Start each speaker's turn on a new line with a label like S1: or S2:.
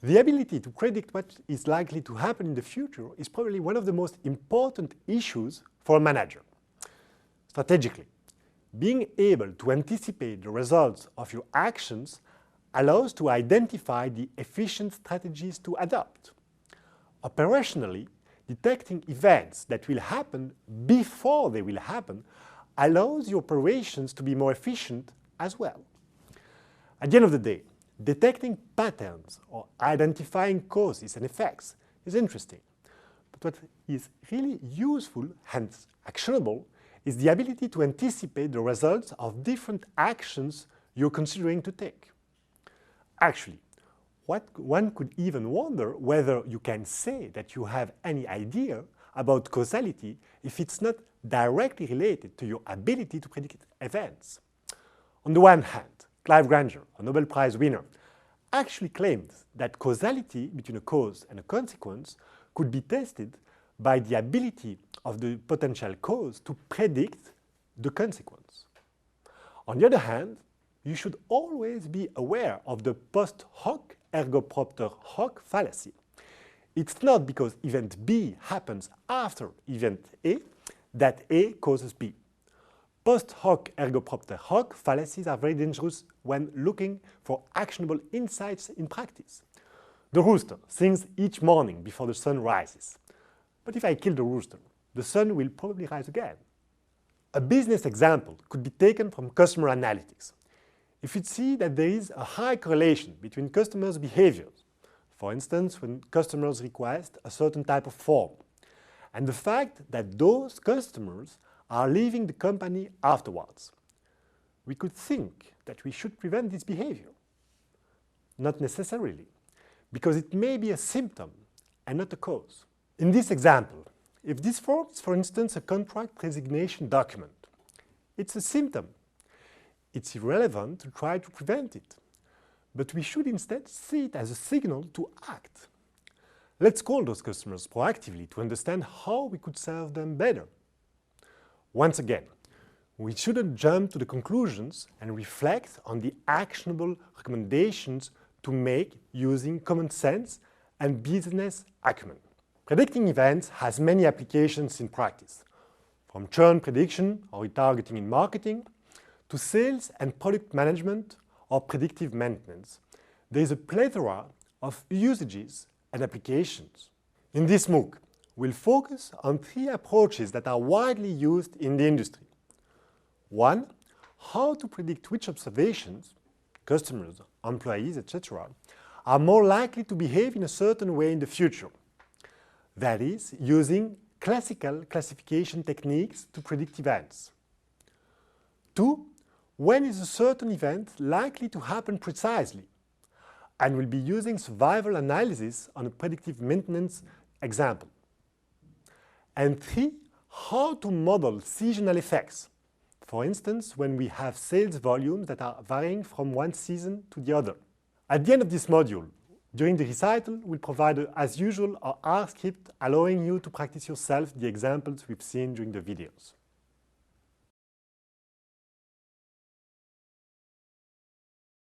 S1: The ability to predict what is likely to happen in the future is probably one of the most important issues for a manager. Strategically, being able to anticipate the results of your actions allows to identify the efficient strategies to adopt. Operationally, detecting events that will happen before they will happen allows your operations to be more efficient as well. At the end of the day, detecting patterns or identifying causes and effects is interesting. But what is really useful, hence actionable, is the ability to anticipate the results of different actions you're considering to take. Actually, one could even wonder whether you can say that you have any idea about causality if it's not directly related to your ability to predict events. On the one hand, Clive Granger, a Nobel Prize winner, actually claimed that causality between a cause and a consequence could be tested by the ability of the potential cause to predict the consequence. On the other hand, you should always be aware of the post hoc ergo propter hoc fallacy. It's not because event B happens after event A that A causes B. Post hoc ergo propter hoc fallacies are very dangerous when looking for actionable insights in practice. The rooster sings each morning before the sun rises. But if I kill the rooster, the sun will probably rise again. A business example could be taken from customer analytics. If you see that there is a high correlation between customers' behaviors, for instance, when customers request a certain type of form, and the fact that those customers are leaving the company afterwards, we could think that we should prevent this behavior. Not necessarily, because it may be a symptom and not a cause. In this example, if this form is, for instance, a contract resignation document, it's a symptom. It's irrelevant to try to prevent it, but we should instead see it as a signal to act. Let's call those customers proactively to understand how we could serve them better. Once again, we shouldn't jump to the conclusions and reflect on the actionable recommendations to make using common sense and business acumen. Predicting events has many applications in practice, from churn prediction or retargeting in marketing, to sales and product management or predictive maintenance. There is a plethora of usages and applications. In this MOOC, we'll focus on 3 approaches that are widely used in the industry. 1. How to predict which observations, customers, employees, etc., are more likely to behave in a certain way in the future. That is, using classical classification techniques to predict events. 2. When is a certain event likely to happen precisely? And we'll be using survival analysis on a predictive maintenance example. And 3. How to model seasonal effects. For instance, when we have sales volumes that are varying from one season to the other. At the end of this module, during the recital, we'll provide, as usual, our R script allowing you to practice yourself the examples we've seen during the videos.